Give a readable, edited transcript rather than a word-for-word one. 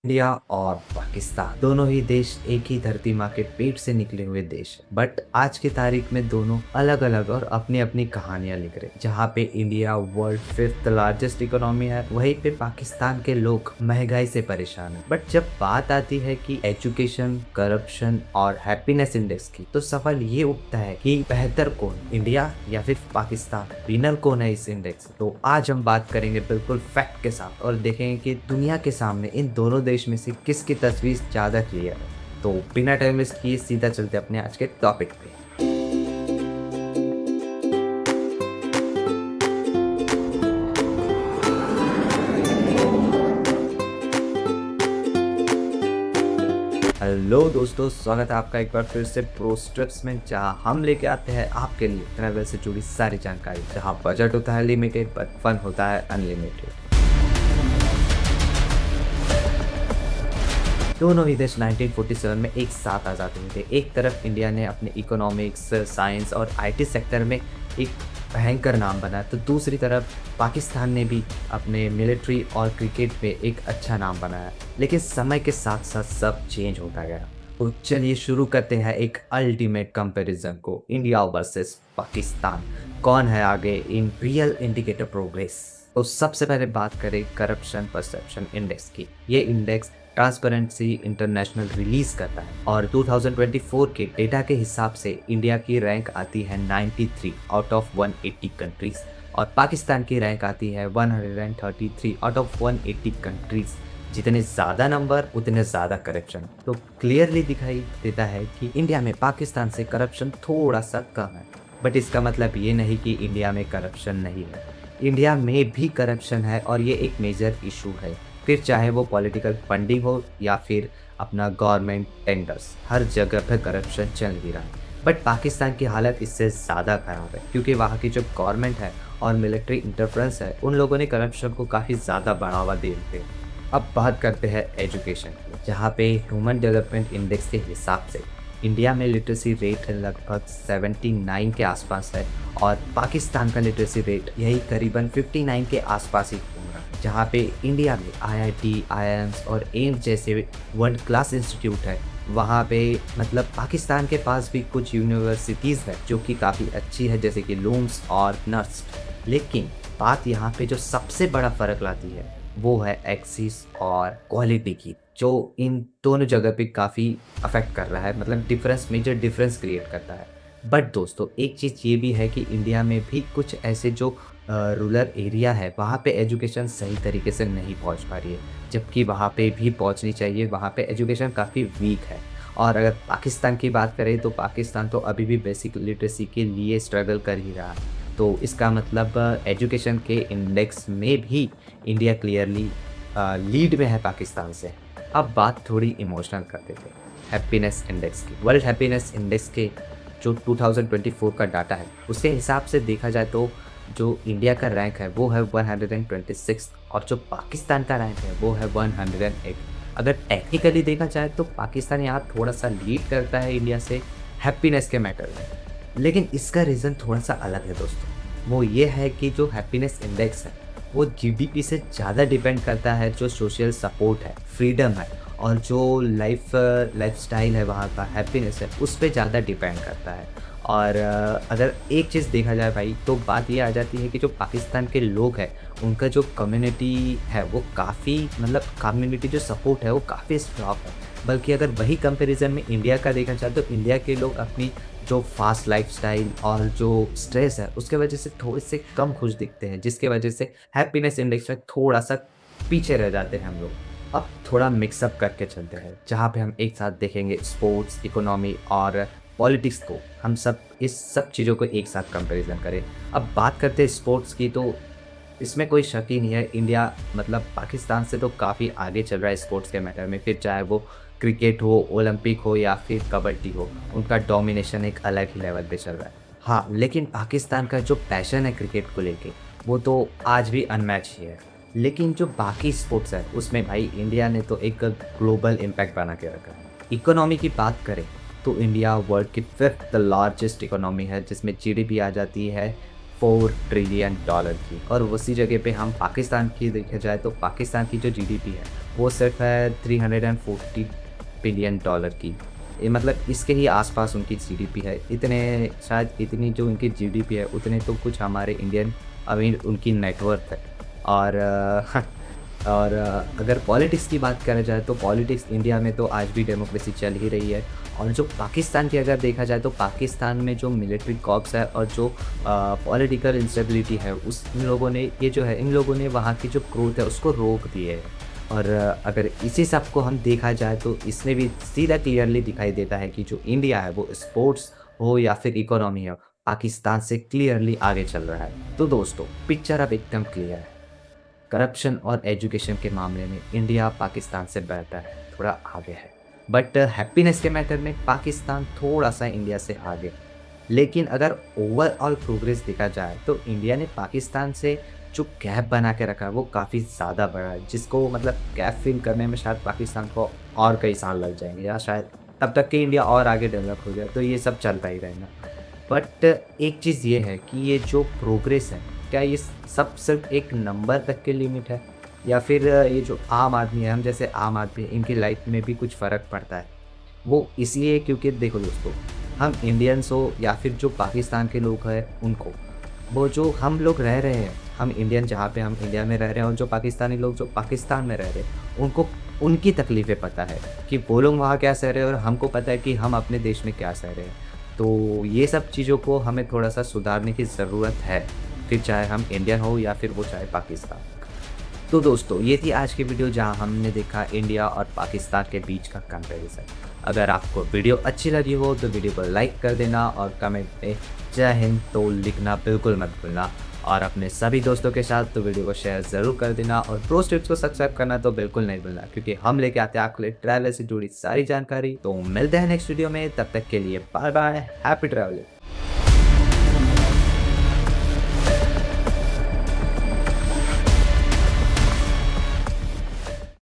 India और पाकिस्तान दोनों ही देश एक ही धरती माँ के पेट से निकले हुए देश हैं। बट आज की तारीख में दोनों अलग अलग और अपनी अपनी कहानियां लिख रहे हैं। जहाँ पे India world fifth largest economy है, वहीं पे पाकिस्तान के लोग महंगाई से परेशान हैं। बट जब बात आती है कि एजुकेशन, करप्शन और हैप्पीनेस इंडेक्स की, तो सवाल ये उठता है कि बेहतर कौन, इंडिया या फिर पाकिस्तान? विनर कौन है इस इंडेक्स? तो आज हम बात करेंगे बिल्कुल फैक्ट के साथ और देखेंगे कि दुनिया के सामने इन दोनों देश में से किसकी तस्वीर ज्यादा क्लियर है। तो बिना टाइम वेस्ट किए सीधा चलते अपने आज के टॉपिक पे। हेलो दोस्तों, स्वागत है आपका एक बार फिर से प्रो स्ट्रिप्स में, जहां हम लेके आते हैं आपके लिए ट्रैवल से जुड़ी सारी जानकारी। जहां बजट होता है लिमिटेड बट फन होता है अनलिमिटेड। दोनों ही देश 1947 में एक साथ आज़ाद हुए थे। एक तरफ इंडिया ने अपने इकोनॉमिक्स, साइंस और आईटी सेक्टर में एक भयंकर नाम बनाया, तो दूसरी तरफ पाकिस्तान ने भी अपने मिलिट्री और क्रिकेट में एक अच्छा नाम बनाया। लेकिन समय के साथ साथ सब चेंज होता गया। तो चलिए शुरू करते हैं एक अल्टीमेट कंपैरिजन को, इंडिया वर्सेस पाकिस्तान। कौन है आगे इन रियल इंडिकेटर प्रोग्रेस? तो सबसे पहले बात करें करप्शन परसेप्शन इंडेक्स की। ये इंडेक्स ट्रांसपेरेंसी इंटरनेशनल रिलीज करता है और 2024 के डेटा के हिसाब से इंडिया की रैंक आती है 93 आउट ऑफ 180 कंट्रीज और पाकिस्तान की रैंक आती है 133 आउट ऑफ 180 कंट्रीज। जितने ज़्यादा नंबर उतने ज़्यादा करप्शन। तो क्लियरली दिखाई देता है कि इंडिया में पाकिस्तान से करप्शन थोड़ा सा कम है। बट इसका मतलब ये नहीं कि इंडिया में करप्शन नहीं है। इंडिया में भी करप्शन है और ये एक मेजर इशू है, फिर चाहे वो पॉलिटिकल फंडिंग हो या फिर अपना गवर्नमेंट टेंडर्स, हर जगह पर करप्शन चल ही रहा है। बट पाकिस्तान की हालत इससे ज़्यादा ख़राब है, क्योंकि वहाँ की जो गवर्नमेंट है और मिलिट्री इंटरफ्रेंस है, उन लोगों ने करप्शन को काफ़ी ज़्यादा बढ़ावा दे दिया। अब बात करते हैं एजुकेशन की, जहाँ पे ह्यूमन डेवलपमेंट इंडेक्स के हिसाब से इंडिया में लिटरेसी रेट लगभग 79 के आसपास है और पाकिस्तान का लिटरेसी रेट यही करीबन 59 के आसपास ही घूम रहा है। जहाँ पे इंडिया में आईआईटी, आईआईएम्स और एम्स जैसे वर्ल्ड क्लास इंस्टीट्यूट है, वहाँ पे मतलब पाकिस्तान के पास भी कुछ यूनिवर्सिटीज़ है जो कि काफ़ी अच्छी है, जैसे कि लूम्स और नस्ट। लेकिन बात यहाँ पे जो सबसे बड़ा फ़र्क लाती है वो है एक्सिस और क्वालिटी की, जो इन दोनों जगह पे काफ़ी अफेक्ट कर रहा है, मतलब डिफरेंस, मेजर डिफरेंस क्रिएट करता है। बट दोस्तों एक चीज़ ये भी है कि इंडिया में भी कुछ ऐसे जो रूरल एरिया है, वहाँ पे एजुकेशन सही तरीके से नहीं पहुँच पा रही है, जबकि वहाँ पे भी पहुँचनी चाहिए। वहाँ पे एजुकेशन काफ़ी वीक है। और अगर पाकिस्तान की बात करें तो पाकिस्तान तो अभी भी बेसिक लिटरेसी के लिए स्ट्रगल कर ही रहा है। तो इसका मतलब एजुकेशन के इंडेक्स में भी इंडिया क्लियरली लीड में है पाकिस्तान से। अब बात थोड़ी इमोशनल कर देते हैं हैप्पीनेस इंडेक्स की। वर्ल्ड हैप्पीनेस इंडेक्स के जो 2024 का डाटा है, उसके हिसाब से देखा जाए तो जो इंडिया का रैंक है वो है 126 और जो पाकिस्तान का रैंक है वो है 108। अगर टेक्निकली देखा जाए तो पाकिस्तान यहाँ थोड़ा सा लीड करता है इंडिया से हैप्पीनेस के मैटर में। लेकिन इसका रीज़न थोड़ा सा अलग है दोस्तों। वो ये है कि जो हैप्पीनेस इंडेक्स है वो जीडीपी से ज़्यादा डिपेंड करता है, जो सोशल सपोर्ट है, फ्रीडम है और जो लाइफस्टाइल है, वहाँ का हैप्पीनेस है, उस पर ज़्यादा डिपेंड करता है। और अगर एक चीज़ देखा जाए भाई, तो बात ये आ जाती है कि जो पाकिस्तान के लोग हैं, उनका जो कम्युनिटी है वो काफ़ी, मतलब कम्युनिटी जो सपोर्ट है वो काफ़ी स्ट्रॉन्ग है। बल्कि अगर वही कंपैरिजन में इंडिया का देखा जाए तो इंडिया के लोग अपनी जो फास्ट लाइफस्टाइल और जो स्ट्रेस है उसके वजह से थोड़े से कम खुश दिखते हैं, जिसके वजह से हैप्पीनेस इंडेक्स में थोड़ा सा पीछे रह जाते हैं हम लोग। अब थोड़ा मिक्सअप करके चलते हैं, जहाँ पे हम एक साथ देखेंगे स्पोर्ट्स, इकोनॉमी और पॉलिटिक्स को। हम सब इस सब चीज़ों को एक साथ कंपैरिजन करें। अब बात करते हैं स्पोर्ट्स की, तो इसमें कोई शक ही नहीं है, इंडिया मतलब पाकिस्तान से तो काफ़ी आगे चल रहा है स्पोर्ट्स के मैटर में। फिर चाहे वो क्रिकेट हो, ओलंपिक हो या फिर कबड्डी हो, उनका डोमिनेशन एक अलग ही लेवल पे चल रहा है। हाँ, लेकिन पाकिस्तान का जो पैशन है क्रिकेट को लेके, वो तो आज भी अनमैच ही है। लेकिन जो बाकी स्पोर्ट्स है उसमें भाई इंडिया ने तो एक ग्लोबल इम्पैक्ट बना के रखा है। इकोनॉमी की बात करें तो इंडिया वर्ल्ड की फिफ्थ लार्जेस्ट इकोनॉमी है, जिसमें जीडीपी आ जाती है 4 ट्रिलियन डॉलर की। और उसी जगह पे हम पाकिस्तान की देखा जाए तो पाकिस्तान की जो जीडीपी है वो सिर्फ है 340 बिलियन डॉलर की। ये मतलब इसके ही आसपास उनकी जीडीपी है। इतने शायद इतनी जो उनकी जीडीपी है उतने तो कुछ हमारे इंडियन अमीर उनकी नेटवर्थ है। और अगर पॉलिटिक्स की बात करा जाए तो पॉलिटिक्स इंडिया में तो आज भी डेमोक्रेसी चल ही रही है। और जो पाकिस्तान की अगर देखा जाए तो पाकिस्तान में जो मिलिट्री कॉर्प्स है और जो पॉलिटिकल इंस्टेबिलिटी है उस इन लोगों ने ये जो है इन लोगों ने वहाँ की जो ग्रोथ है उसको रोक दिए है। और अगर इसी सब को हम देखा जाए तो इसमें भी सीधा क्लियरली दिखाई देता है कि जो इंडिया है वो स्पोर्ट्स हो या फिर इकोनॉमी हो, पाकिस्तान से क्लियरली आगे चल रहा है। तो दोस्तों पिक्चर अब एकदम क्लियर है। करप्शन और एजुकेशन के मामले में इंडिया पाकिस्तान से बेहतर है, थोड़ा आगे है। बट हैप्पीनेस के मैटर में पाकिस्तान थोड़ा सा इंडिया से आगे। लेकिन अगर ओवरऑल प्रोग्रेस देखा जाए तो इंडिया ने पाकिस्तान से जो गैप बना के रखा है वो काफ़ी ज़्यादा बड़ा है, जिसको मतलब गैप फिल करने में शायद पाकिस्तान को और कई साल लग जाएंगे या शायद तब तक कि इंडिया और आगे डेवलप हो जाए। तो ये सब चलता ही रहेगा। बट एक चीज़ ये है कि ये जो प्रोग्रेस है क्या ये सब सिर्फ एक नंबर तक के लिमिट है या फिर ये जो आम आदमी है, हम जैसे आम आदमी इनकी लाइफ में भी कुछ फ़र्क पड़ता है। वो इसलिए क्योंकि देखो दोस्तों, हम इंडियंस हो या फिर जो पाकिस्तान के लोग हैं उनको, वो जो हम लोग रह रहे हैं, हम इंडियन जहाँ पे हम इंडिया में रह रहे हैं और जो पाकिस्तानी लोग जो पाकिस्तान में रह रहे हैं उनको उनकी तकलीफ़ें पता है कि वो लोग वहाँ क्या सह रहे हैं और हमको पता है कि हम अपने देश में क्या सह रहे हैं। तो ये सब चीज़ों को हमें थोड़ा सा सुधारने की ज़रूरत है, फिर चाहे हम इंडियन हो या फिर वो चाहे पाकिस्तान। तो दोस्तों ये थी आज की वीडियो जहां हमने देखा इंडिया और पाकिस्तान के बीच का कंपैरिजन। अगर आपको वीडियो अच्छी लगी हो तो वीडियो को लाइक कर देना और कमेंट में जय हिंद तो लिखना बिल्कुल मत भूलना। और अपने सभी दोस्तों के साथ तो वीडियो को शेयर ज़रूर कर देना और प्रो टिप्स को सब्सक्राइब करना तो बिल्कुल नहीं भूलना, क्योंकि हम लेके आते हैं आपके लिए ट्रैवल से जुड़ी सारी जानकारी। तो मिलते हैं नेक्स्ट वीडियो में, तब तक के लिए बाय बाय, हैप्पी ट्रैवलिंग।